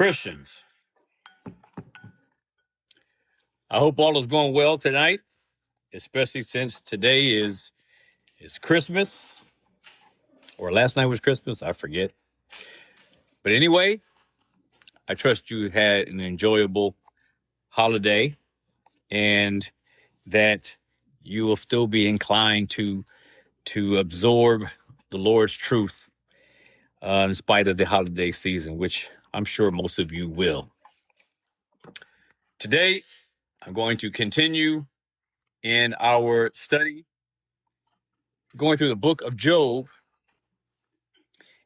Christians, I hope all is going well tonight, especially since today is Christmas, or last night was Christmas, I forget. But anyway, I trust you had an enjoyable holiday and that you will still be inclined to absorb the Lord's truth in spite of the holiday season, which I'm sure most of you will. Today, I'm going to continue in our study, going through the book of Job,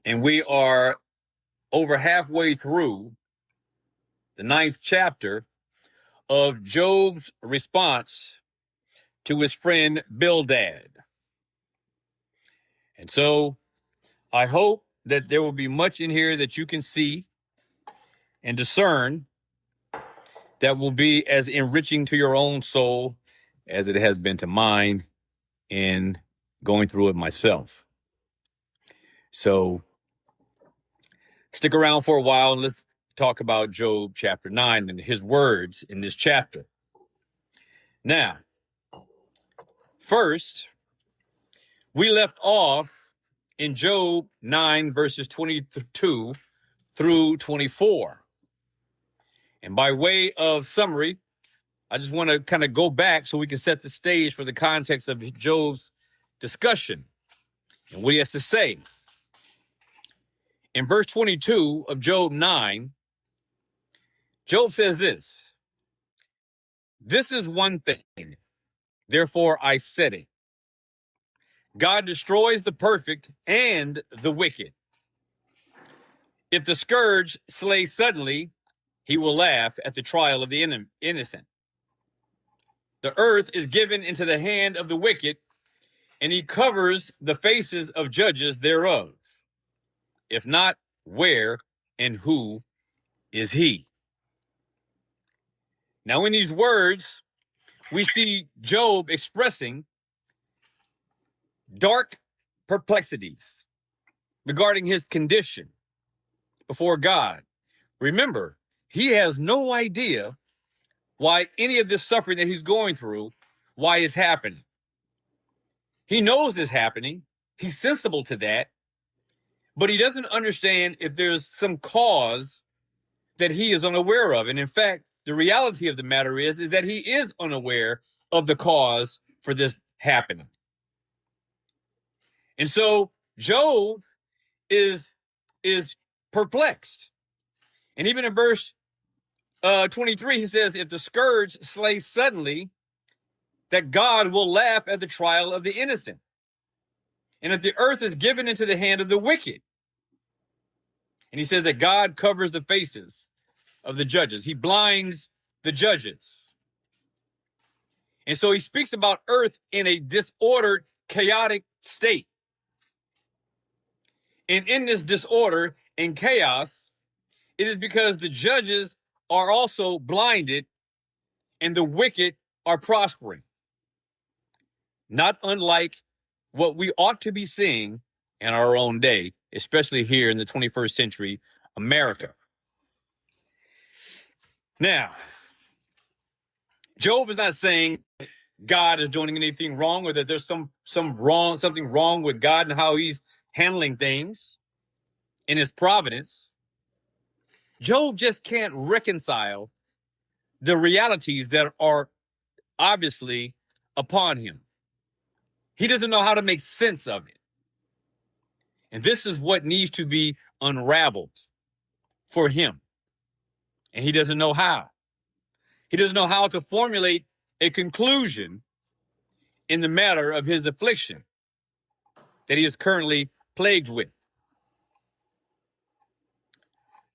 and we are over halfway through the 9th chapter of Job's response to his friend Bildad. And so I hope that there will be much in here that you can see and discern that will be as enriching to your own soul as it has been to mine in going through it myself. So stick around for a while and let's talk about Job chapter 9 and his words in this chapter. Now, first, we left off in Job 9 verses 22 through 24. And by way of summary, I just want to kind of go back so we can set the stage for the context of Job's discussion and what he has to say. In verse 22 of Job 9, Job says this: "This is one thing, therefore I said it. God destroys the perfect and the wicked. If the scourge slay suddenly, he will laugh at the trial of the innocent. The earth is given into the hand of the wicked, and he covers the faces of judges thereof. If not, where and who is he?" Now, in these words, we see Job expressing dark perplexities regarding his condition before God. Remember, he has no idea why any of this suffering that he's going through, why it's happening. He knows it's happening. He's sensible to that, but he doesn't understand if there's some cause that he is unaware of. And in fact, the reality of the matter is that he is unaware of the cause for this happening. And so Job is perplexed. And even in verse 23, he says, if the scourge slays suddenly, that God will laugh at the trial of the innocent. And if the earth is given into the hand of the wicked. And he says that God covers the faces of the judges. He blinds the judges. And so he speaks about earth in a disordered, chaotic state. And in this disorder and chaos, it is because the judges are also blinded and the wicked are prospering. Not unlike what we ought to be seeing in our own day, especially here in the 21st century America. Now, Job is not saying God is doing anything wrong or that there's something wrong with God and how he's handling things in his providence. Job just can't reconcile the realities that are obviously upon him. He doesn't know how to make sense of it. And this is what needs to be unraveled for him. And he doesn't know how. He doesn't know how to formulate a conclusion in the matter of his affliction that he is currently plagued with.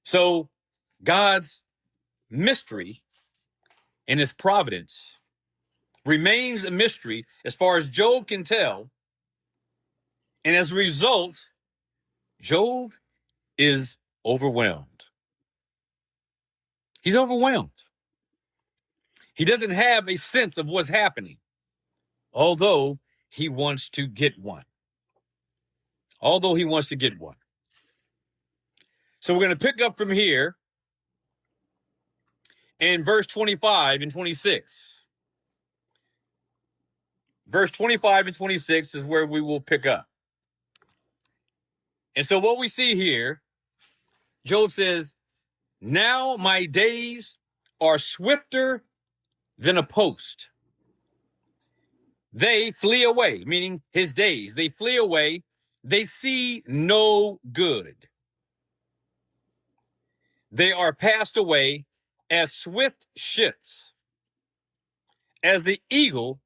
So God's mystery and his providence remains a mystery as far as Job can tell. And as a result, Job is overwhelmed. He's overwhelmed. He doesn't have a sense of what's happening, although he wants to get one. So we're going to pick up from here in verse 25 and 26. Verse 25 and 26 is where we will pick up. And so what we see here, Job says, now my days are swifter than a post. They flee away, meaning his days. They flee away. They see no good. They are passed away as swift ships, as the eagle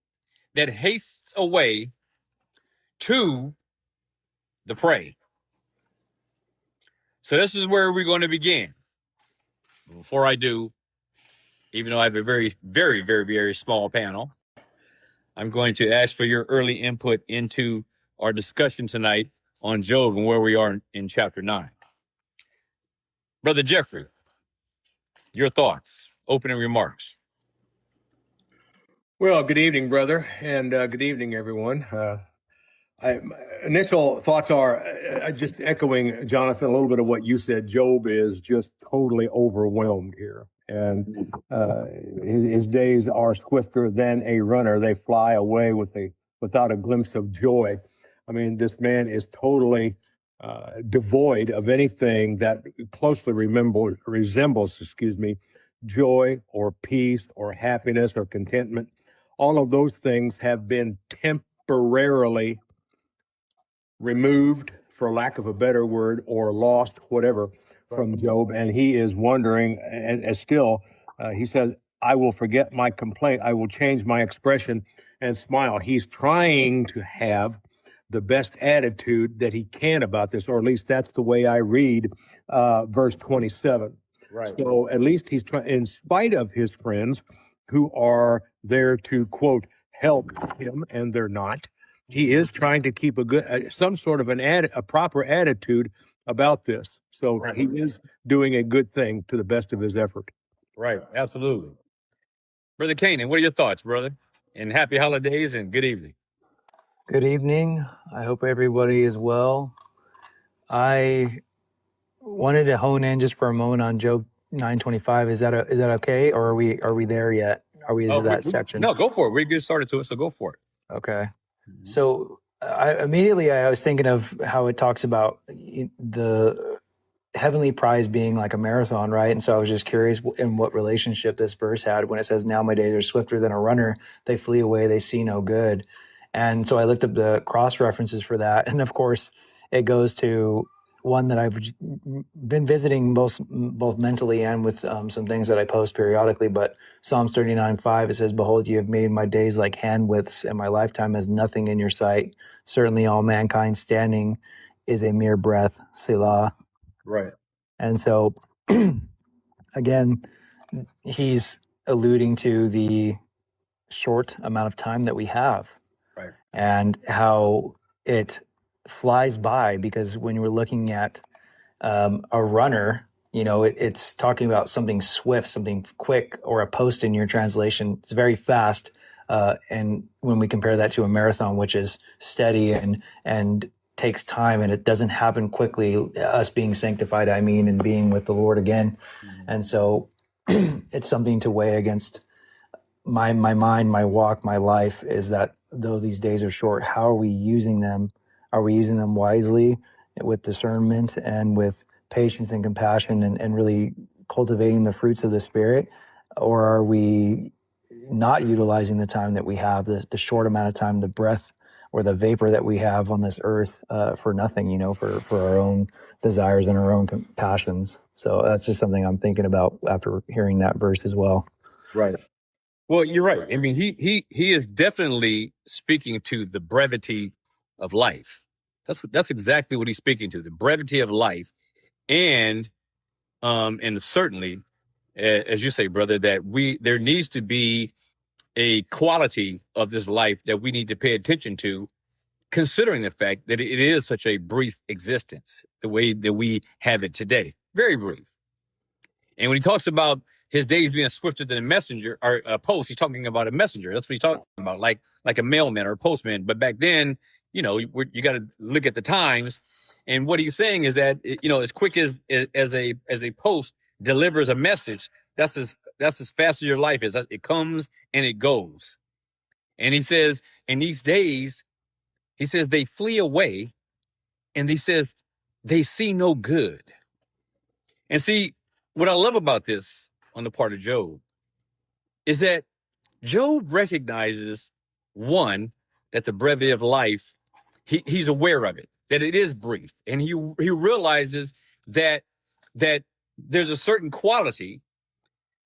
that hastes away to the prey. So this is where we're going to begin. Before I do, even though I have a very, very, very, very small panel, I'm going to ask for your early input into our discussion tonight on Job and where we are in chapter 9. Brother Jeffrey, your thoughts, opening remarks. Well, good evening, brother, and good evening, everyone. Initial thoughts are just echoing, Jonathan, a little bit of what you said. Job is just totally overwhelmed here, and his days are swifter than a runner. They fly away without a glimpse of joy. I mean, this man is totally devoid of anything that closely resembles, joy or peace or happiness or contentment. All of those things have been temporarily removed, for lack of a better word, or lost, whatever, from Job. And he is wondering, and still, he says, I will forget my complaint. I will change my expression and smile. He's trying to have the best attitude that he can about this, or at least that's the way I read verse 27. Right. So at least he's trying, in spite of his friends who are there to, quote, help him, and they're not. He is trying to keep some sort of a proper attitude about this. So right. He is doing a good thing to the best of his effort. Right, absolutely. Brother Canaan, what are your thoughts, brother? And happy holidays and good evening. Good evening. I hope everybody is well. I wanted to hone in just for a moment on Job 9:25. Is that okay, or are we there yet? Are we into that section? No, go for it. We're getting started to it, so go for it. Okay. So I was thinking of how it talks about the heavenly prize being like a marathon, right? And so I was just curious in what relationship this verse had when it says, now my days are swifter than a runner. They flee away. They see no good. And so I looked up the cross references for that. And of course, it goes to one that I've been visiting both mentally and with some things that I post periodically. But Psalms 39:5, it says, behold, you have made my days like hand widths, and my lifetime as nothing in your sight. Certainly all mankind standing is a mere breath, Selah. Right. And so, again, he's alluding to the short amount of time that we have. Right. And how it flies by, because when we're looking at a runner, it's talking about something swift, something quick, or a post in your translation. It's very fast. And when we compare that to a marathon, which is steady and takes time, and it doesn't happen quickly, us being sanctified, and being with the Lord again. Mm-hmm. And so it's something to weigh against my mind, my walk, my life, is that though these days are short, how are we using them? Are we using them wisely with discernment and with patience and compassion and really cultivating the fruits of the Spirit? Or are we not utilizing the time that we have, the short amount of time, the breath or the vapor that we have on this earth for nothing, for our own desires and our own passions? So that's just something I'm thinking about after hearing that verse as well. Right. Well, you're right. I mean, he is definitely speaking to the brevity of life. That's exactly what he's speaking to, the brevity of life. And certainly, as you say, brother, that there needs to be a quality of this life that we need to pay attention to, considering the fact that it is such a brief existence, the way that we have it today. Very brief. And when he talks about his days being swifter than a messenger or a post, he's talking about a messenger. That's what he's talking about, like a mailman or a postman. But back then, you got to look at the times. And what he's saying is that, as quick as a post delivers a message, that's as that's as fast as your life is. It comes and it goes. And he says, in these days, he says they flee away, and he says they see no good. And see, what I love about this on the part of Job is that Job recognizes, one, that the brevity of life, he's aware of it, that it is brief. And he realizes that there's a certain quality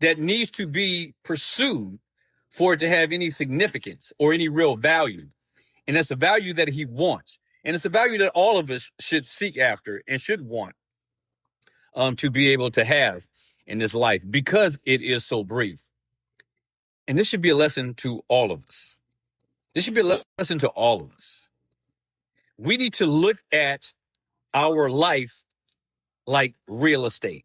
that needs to be pursued for it to have any significance or any real value. And that's a value that he wants. And it's a value that all of us should seek after and should want to be able to have in this life, because it is so brief. And this should be a lesson to all of us. This should be a lesson to all of us. We need to look at our life like real estate.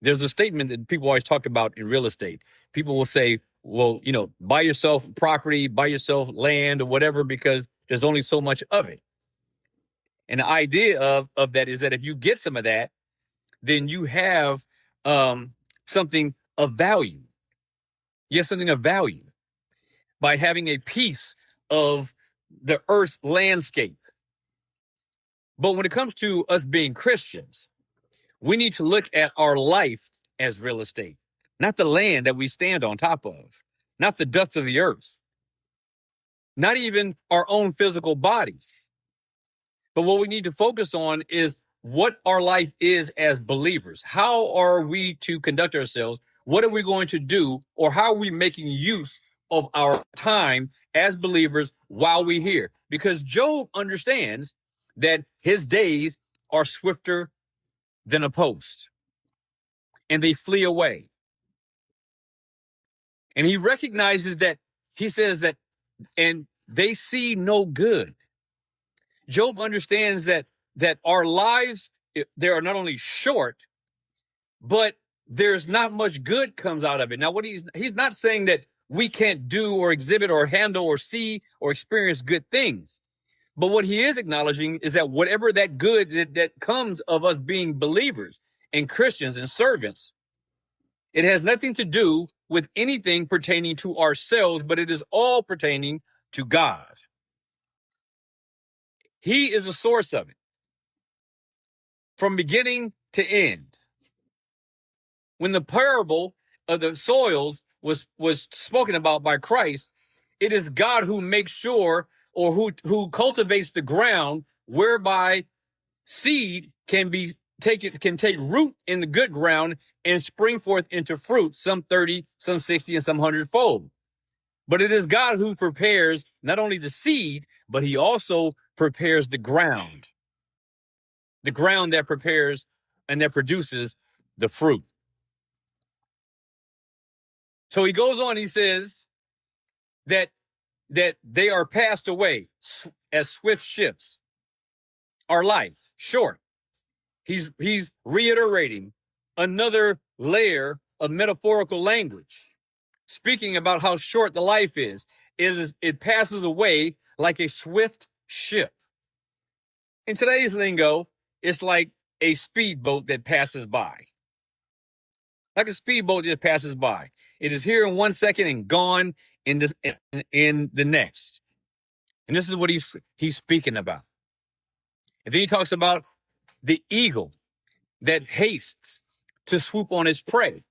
There's a statement that people always talk about in real estate. People will say, well, buy yourself property, buy yourself land or whatever, because there's only so much of it. And the idea of that is that if you get some of that, then you have something of value. You have something of value by having a piece of the earth's landscape. But when it comes to us being Christians, we need to look at our life as real estate, not the land that we stand on top of, not the dust of the earth, not even our own physical bodies. But what we need to focus on is what our life is as believers. How are we to conduct ourselves? What are we going to do? Or how are we making use of our time as believers while we're here? Because Job understands that his days are swifter than a post, and they flee away. And he recognizes that, he says that, and they see no good. Job understands that our lives, they are not only short, but there's not much good comes out of it. Now, he's not saying that we can't do or exhibit or handle or see or experience good things. But what he is acknowledging is that whatever that good that comes of us being believers and Christians and servants, it has nothing to do with anything pertaining to ourselves, but it is all pertaining to God. He is the source of it from beginning to end. When the parable of the soils was spoken about by Christ, it is God who makes sure, or who cultivates the ground whereby seed can take root in the good ground and spring forth into fruit, some 30, some 60, and some 100-fold. But it is God who prepares not only the seed, but he also prepares the ground that prepares and that produces the fruit. So he goes on, he says that they are passed away as swift ships. Our life, short. He's reiterating another layer of metaphorical language, speaking about how short the life is. It passes away like a swift ship. In today's lingo, it's like a speedboat that passes by. Like a speedboat just passes by. It is here in 1 second and gone in the next. And this is what he's speaking about. And then he talks about the eagle that hastes to swoop on its prey.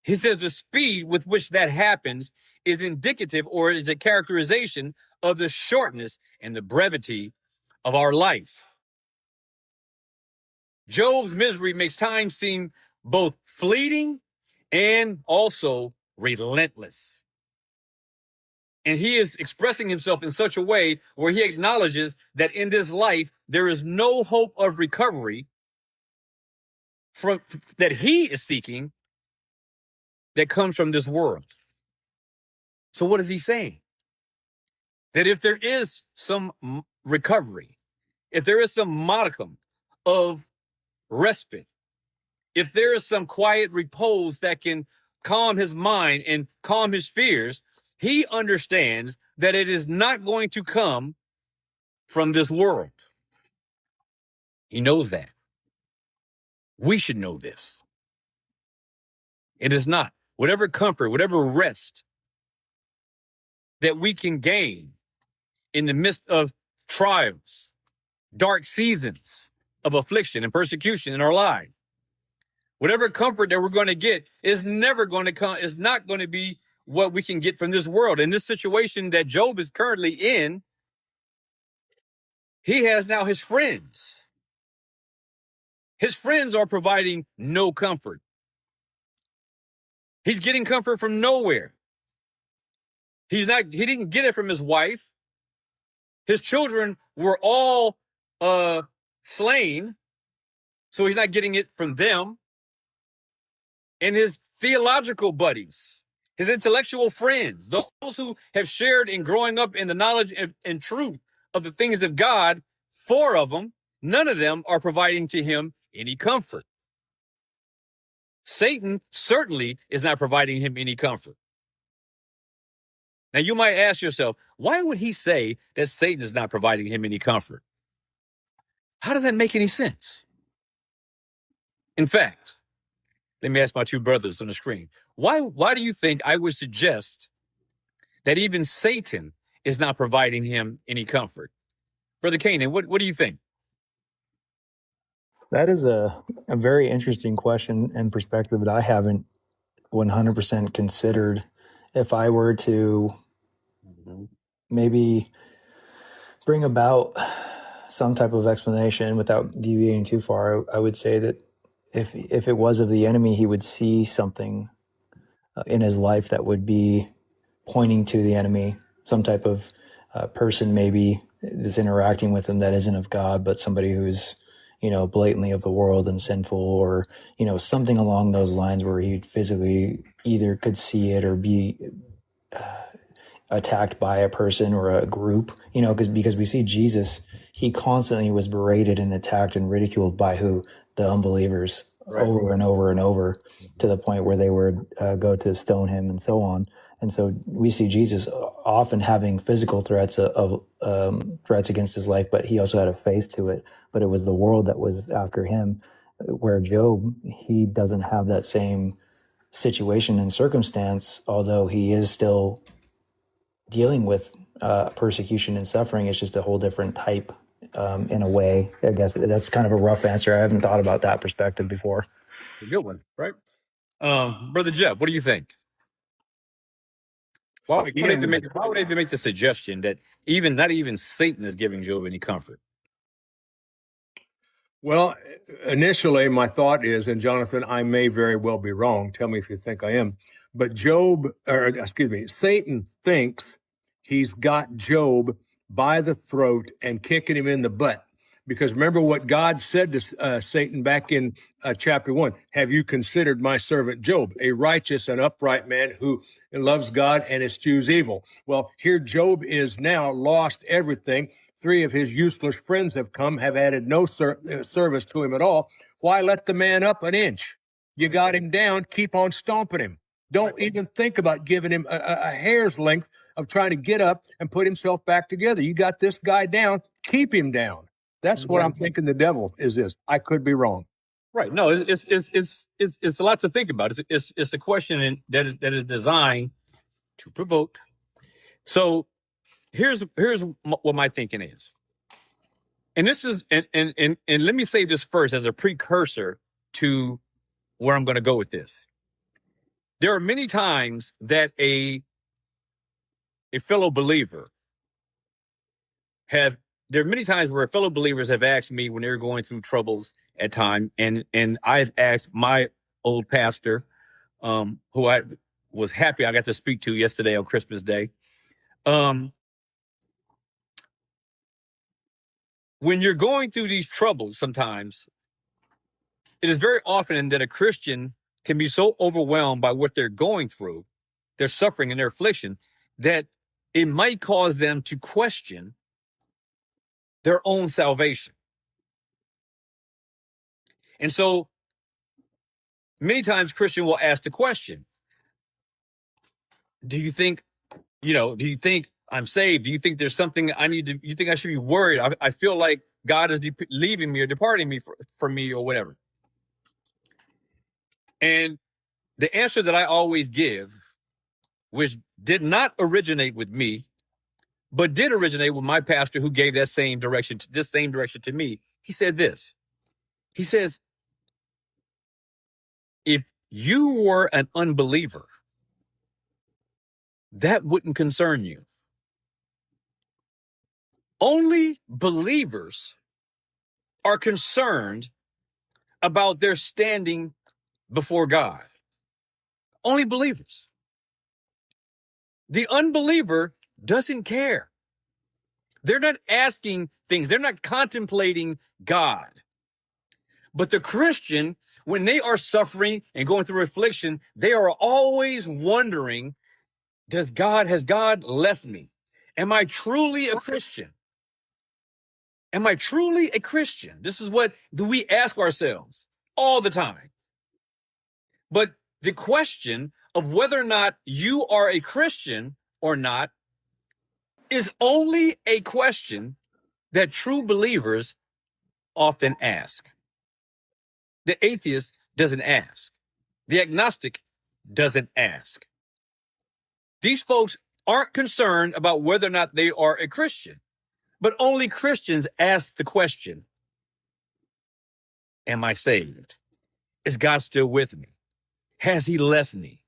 He says the speed with which that happens is indicative, or is a characterization of the shortness and the brevity of our life. Job's misery makes time seem both fleeting and also relentless. And he is expressing himself in such a way where he acknowledges that in this life, there is no hope of recovery that he is seeking that comes from this world. So what is he saying? That if there is some recovery, if there is some modicum of respite, if there is some quiet repose that can calm his mind and calm his fears, he understands that it is not going to come from this world. He knows that. We should know this. It is not. Whatever comfort, whatever rest that we can gain in the midst of trials, dark seasons of affliction and persecution in our life, whatever comfort that we're going to get is never going to come, is not going to be what we can get from this world. In this situation that Job is currently in, he has now his friends. His friends are providing no comfort. He's getting comfort from nowhere. He didn't get it from his wife. His children were all slain, so he's not getting it from them. And his theological buddies, his intellectual friends, those who have shared in growing up in the knowledge and truth of the things of God, 4 of them, none of them are providing to him any comfort. Satan certainly is not providing him any comfort. Now, you might ask yourself, why would he say that Satan is not providing him any comfort? How does that make any sense? In fact, let me ask my 2 brothers on the screen. Why do you think I would suggest that even Satan is not providing him any comfort? Brother Canaan, what do you think? That is a very interesting question and perspective that I haven't 100% considered. If I were to maybe bring about some type of explanation without deviating too far, I would say that if it was of the enemy, he would see something in his life that would be pointing to the enemy, some type of person maybe that's interacting with him that isn't of God, but somebody who's, blatantly of the world and sinful, or, something along those lines where he physically either could see it or be attacked by a person or a group, because we see Jesus, he constantly was berated and attacked and ridiculed by who? The unbelievers, right, over and over and over, to the point where they would go to stone him and so on. And so we see Jesus often having physical threats of threats against his life, but he also had a face to it. But it was the world that was after him, where Job, he doesn't have that same situation and circumstance, although he is still dealing with persecution and suffering. It's just a whole different type, in a way. I guess that's kind of a rough answer. I haven't thought about that perspective before. A good one, right? Brother Jeff, what do you think? Why would they make the suggestion that not even Satan is giving Job any comfort? Well, initially, my thought is, and Jonathan, I may very well be wrong. Tell me if you think I am. But Satan thinks he's got Job by the throat and kicking him in the butt. Because remember what God said to Satan back in chapter 1. Have you considered my servant Job, a righteous and upright man who loves God and eschews evil? Well, here Job is now lost everything. 3 of his useless friends have come, have added no service to him at all. Why let the man up an inch? You got him down, keep on stomping him. Don't even think about giving him a hair's length of trying to get up and put himself back together. You got this guy down, keep him down. That's what I'm thinking the devil is this. I could be wrong. Right. No, it's a lot to think about. It's a question that is designed to provoke. So here's what my thinking is. And this is and let me say this first as a precursor to where I'm going to go with this. There are many times that a fellow believer there's many times where fellow believers have asked me when they're going through troubles at time, and I've asked my old pastor, who I was happy I got to speak to yesterday on Christmas Day. When you're going through these troubles, sometimes it is very often that a Christian can be so overwhelmed by what they're going through, their suffering and their affliction, that it might cause them to question their own salvation. And so many times Christian will ask the question, do you think I'm saved? Do you think there's something you think I should be worried? I feel like God is leaving me or departing me from me or whatever. And the answer that I always give, which did not originate with me, but did originate with my pastor who gave this same direction to me. He said this. He says, if you were an unbeliever, that wouldn't concern you. Only believers are concerned about their standing before God. Only believers. The unbeliever doesn't care. They're not asking things. They're not contemplating God. But the Christian, when they are suffering and going through affliction, they are always wondering, has God left me? Am I truly a Christian? Am I truly a Christian? This is what we ask ourselves all the time. But the question of whether or not you are a Christian or not is only a question that true believers often ask. The atheist doesn't ask. The agnostic doesn't ask. These folks aren't concerned about whether or not they are a Christian, but only Christians ask the question, am I saved? Is God still with me? Has he left me?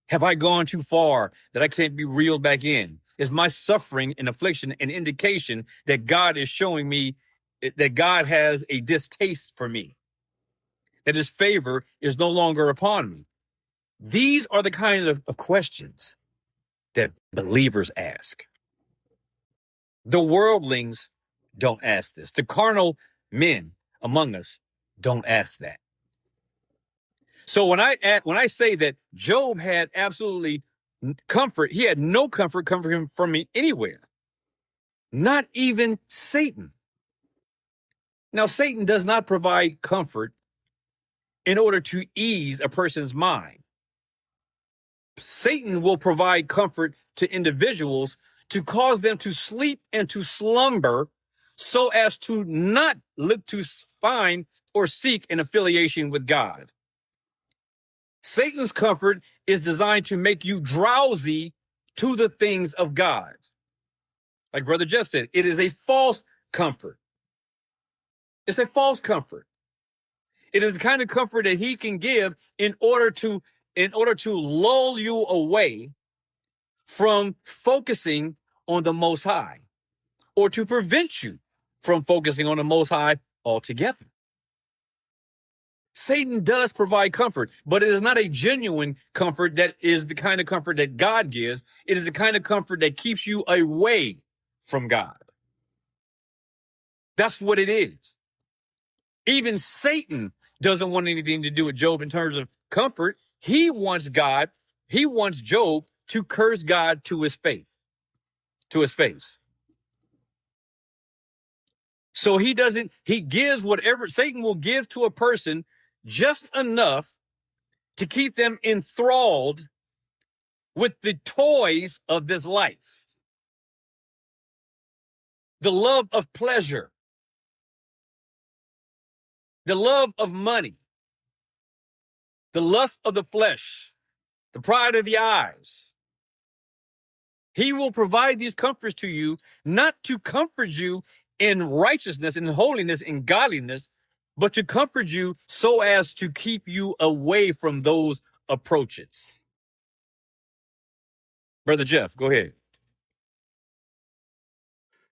Have I gone too far that I can't be reeled back in? Is my suffering and affliction an indication that God is showing me that God has a distaste for me, that his favor is no longer upon me? These are the kind of questions that believers ask. The worldlings don't ask this. The carnal men among us don't ask that. So when I say that Job had absolutely comfort, he had no comfort coming from me anywhere. Not even Satan. Now, Satan does not provide comfort in order to ease a person's mind. Satan will provide comfort to individuals to cause them to sleep and to slumber so as to not look to find or seek an affiliation with God. Satan's comfort is designed to make you drowsy to the things of God. Like Brother Jeff said, it is a false comfort. It's a false comfort. It is the kind of comfort that he can give in order to lull you away from focusing on the Most High, or to prevent you from focusing on the Most High altogether. Satan does provide comfort, but it is not a genuine comfort that is the kind of comfort that God gives. It is the kind of comfort that keeps you away from God. That's what it is. Even Satan doesn't want anything to do with Job in terms of comfort. He wants Job to curse God to his face. So he gives whatever Satan will give to a person just enough to keep them enthralled with the toys of this life. The love of pleasure, the love of money, the lust of the flesh, the pride of the eyes. He will provide these comforts to you, not to comfort you in righteousness, in holiness, in godliness, but to comfort you so as to keep you away from those approaches. Brother Jeff, go ahead.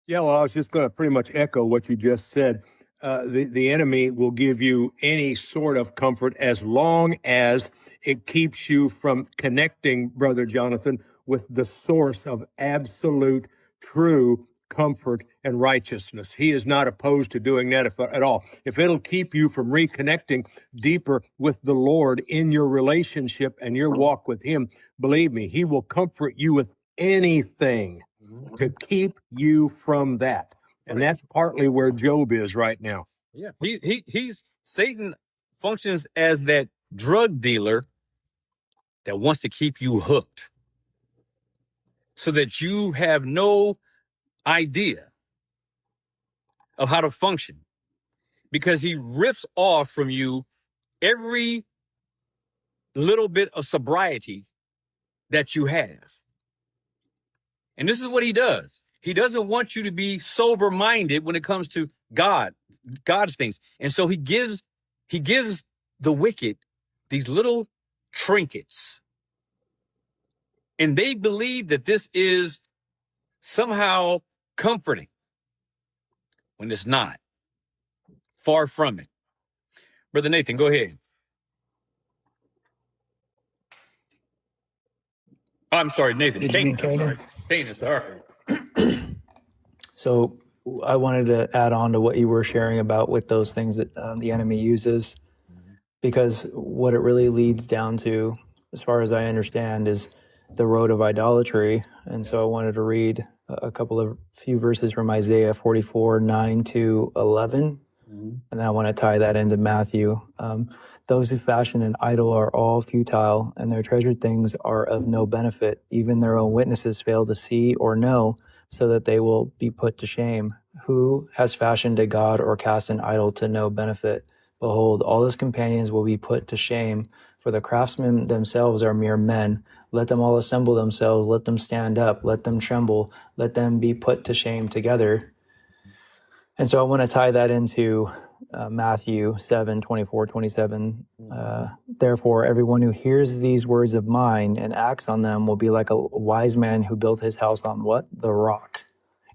Yeah, well, I was just going to pretty much echo what you just said. The enemy will give you any sort of comfort as long as it keeps you from connecting, Brother Jonathan, with the source of absolute, true comfort and righteousness. He is not opposed to doing that at all. If it'll keep you from reconnecting deeper with the Lord in your relationship and your walk with him, believe me, he will comfort you with anything to keep you from that. And that's partly where Job is right now. Yeah. Satan functions as that drug dealer that wants to keep you hooked so that you have no idea of how to function, because he rips off from you every little bit of sobriety that you have. And this is what he does. He doesn't want you to be sober-minded when it comes to God's things. And so he gives the wicked these little trinkets. And they believe that this is somehow comforting when it's not. Far from it. Brother Nathan, go ahead. Oh, I'm sorry, Nathan. Did you mean Canaan. Canaan? Sorry. So I wanted to add on to what you were sharing about with those things that the enemy uses, because what it really leads down to, as far as I understand, is the road of idolatry. And so I wanted to read a few verses from Isaiah 44, 9 to 11. And then I want to tie that into Matthew. Those who fashion an idol are all futile, and their treasured things are of no benefit. Even their own witnesses fail to see or know, so that they will be put to shame. Who has fashioned a god or cast an idol to no benefit? Behold, all his companions will be put to shame, for the craftsmen themselves are mere men. Let them all assemble themselves, let them stand up, let them tremble, let them be put to shame together. And so I want to tie that into Matthew 7, 24, 27. Therefore, everyone who hears these words of mine and acts on them will be like a wise man who built his house on what? The rock.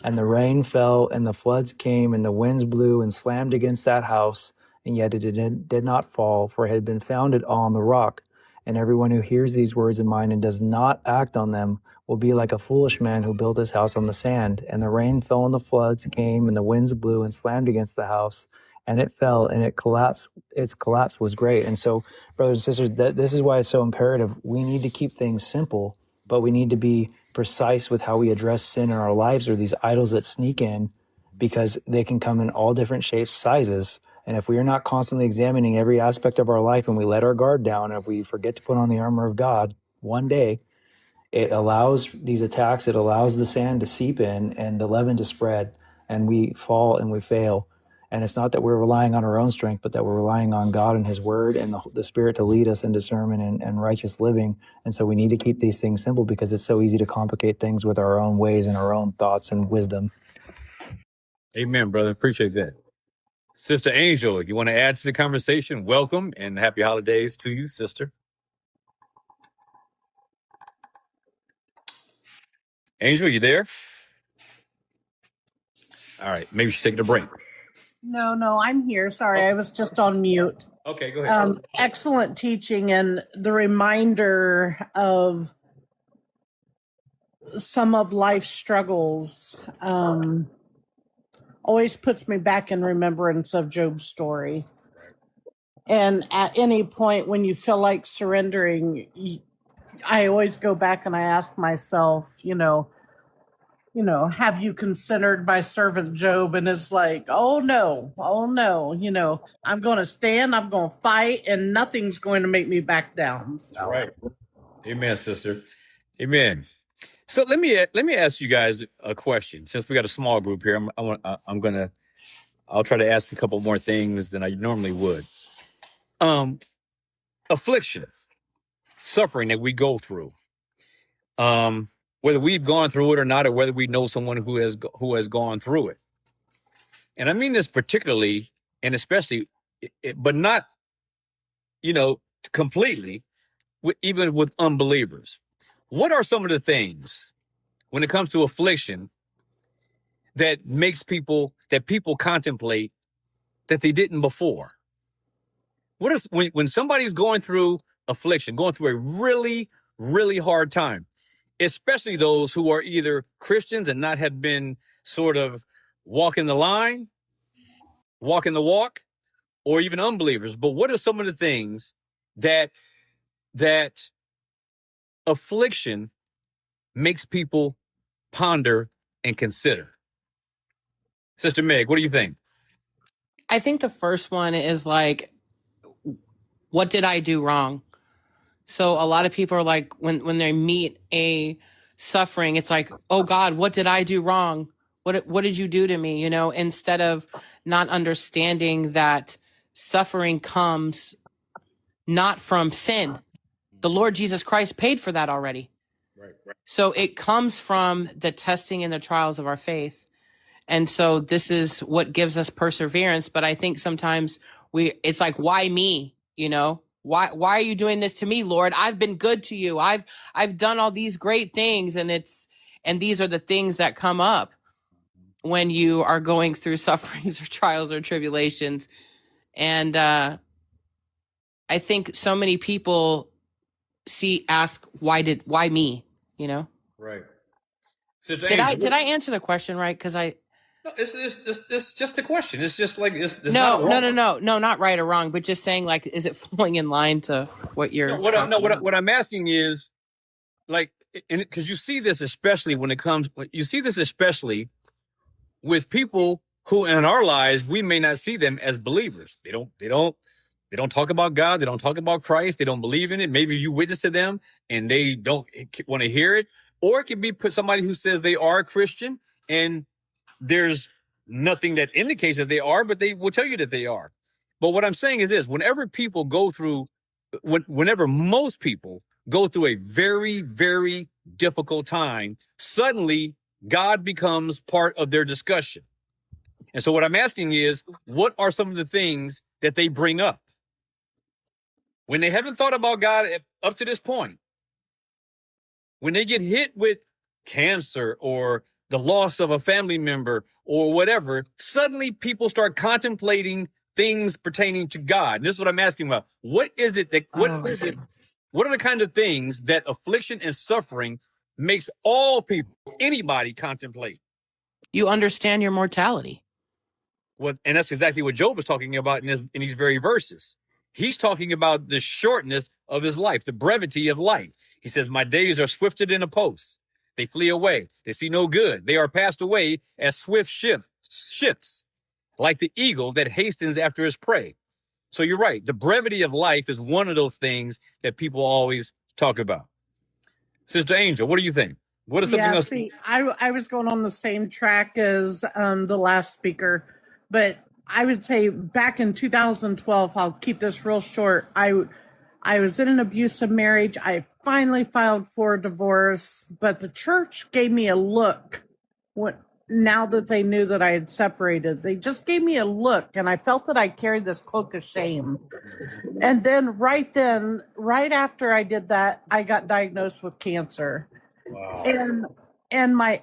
And the rain fell, and the floods came, and the winds blew and slammed against that house, and yet it did not fall, for it had been founded on the rock. And everyone who hears these words of mine and does not act on them will be like a foolish man who built his house on the sand. And the rain fell, and the floods came, and the winds blew and slammed against the house, and it fell, and it collapsed. Its collapse was great. And so, brothers and sisters, this is why it's so imperative. We need to keep things simple, but we need to be precise with how we address sin in our lives, or these idols that sneak in, because they can come in all different shapes, sizes. And if we are not constantly examining every aspect of our life, and we let our guard down, and if we forget to put on the armor of God one day, it allows these attacks, it allows the sand to seep in and the leaven to spread, and we fall and we fail. And it's not that we're relying on our own strength, but that we're relying on God and his word and the Spirit to lead us in discernment and righteous living. And so we need to keep these things simple, because it's so easy to complicate things with our own ways and our own thoughts and wisdom. Amen, brother. Appreciate that. Sister Angel, you want to add to the conversation? Welcome and happy holidays to you, sister. Angel, you there? All right. Maybe she's taking a break. No, I'm here. Sorry, I was just on mute. Okay, go ahead. Excellent teaching, and the reminder of some of life's struggles always puts me back in remembrance of Job's story. And at any point when you feel like surrendering, I always go back and I ask myself, have you considered my servant Job? And it's like, oh no, I'm going to stand, I'm going to fight, and nothing's going to make me back down. So. That's right. Amen, sister. Amen. So let me ask you guys a question. Since we got a small group here, I'll try to ask a couple more things than I normally would. Affliction, suffering that we go through. Whether we've gone through it or not, or whether we know someone who has gone through it. And I mean this particularly and especially, but not, completely, even with unbelievers. What are some of the things when it comes to affliction that people contemplate that they didn't before? What is when somebody's going through affliction, going through a really, really hard time? Especially those who are either Christians and not have been sort of walking the line, walking the walk, or even unbelievers. But what are some of the things that affliction makes people ponder and consider? Sister Meg, what do you think? I think the first one is like, what did I do wrong? So a lot of people are like, when they meet a suffering, it's like, oh God, what did I do wrong? What did you do to me? Instead of not understanding that suffering comes not from sin. The Lord Jesus Christ paid for that already. Right. So it comes from the testing and the trials of our faith. And so this is what gives us perseverance. But I think sometimes it's like, why me? You know, why are you doing this to me, Lord? I've been good to you. I've done all these great things. And these are the things that come up when you are going through sufferings or trials or tribulations. And I think so many people ask, why me? You know? Right. Sister Did Angel, I answer the question right? Because no, it's just a question. It's just like it's no, not wrong. no, not right or wrong, but just saying, like, is it falling in line to what you're? What I'm asking is, like, because you see this especially with people who in our lives we may not see them as believers. They don't talk about God. They don't talk about Christ. They don't believe in it. Maybe you witness to them and they don't want to hear it. Or it can be somebody who says they are a Christian and there's nothing that indicates that they are, but they will tell you that they are. But what I'm saying is this: whenever most people go through a very, very difficult time, suddenly God becomes part of their discussion. And so what I'm asking is, what are some of the things that they bring up when they haven't thought about God up to this point? When they get hit with cancer or the loss of a family member or whatever, suddenly people start contemplating things pertaining to God. And this is what I'm asking about. What are the kind of things that affliction and suffering makes all people, anybody, contemplate? You understand your mortality. And that's exactly what Job is talking about in these very verses. He's talking about the shortness of his life, the brevity of life. He says, my days are swifter than a post. They flee away. They see no good. They are passed away as swift ships, like the eagle that hastens after his prey. So you're right. The brevity of life is one of those things that people always talk about. Sister Angel, what do you think? What is something else? See, I was going on the same track as the last speaker, but I would say back in 2012, I'll keep this real short. I was in an abusive marriage. I finally filed for divorce, but the church gave me a look now that they knew that I had separated. They just gave me a look, and I felt that I carried this cloak of shame. And then, right after I did that, I got diagnosed with cancer. Wow. And my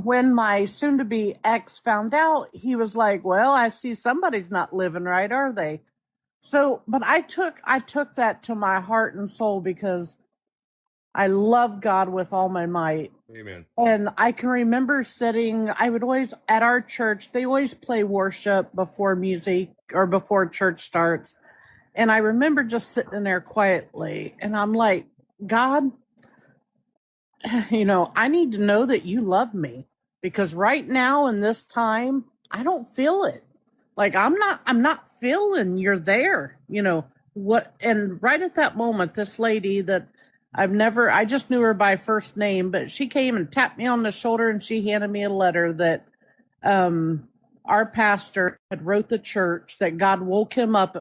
when my soon-to-be ex found out, he was like, well, I see somebody's not living right, are they? So, but I took that to my heart and soul because I love God with all my might. Amen. And I can remember I would always, at our church, they always play worship before music or before church starts. And I remember just sitting in there quietly. And I'm like, God, I need to know that you love me, because right now in this time, I don't feel it. Like I'm not feeling you're there, and right at that moment, this lady that I just knew her by first name, but she came and tapped me on the shoulder and she handed me a letter that, our pastor had wrote the church that God woke him up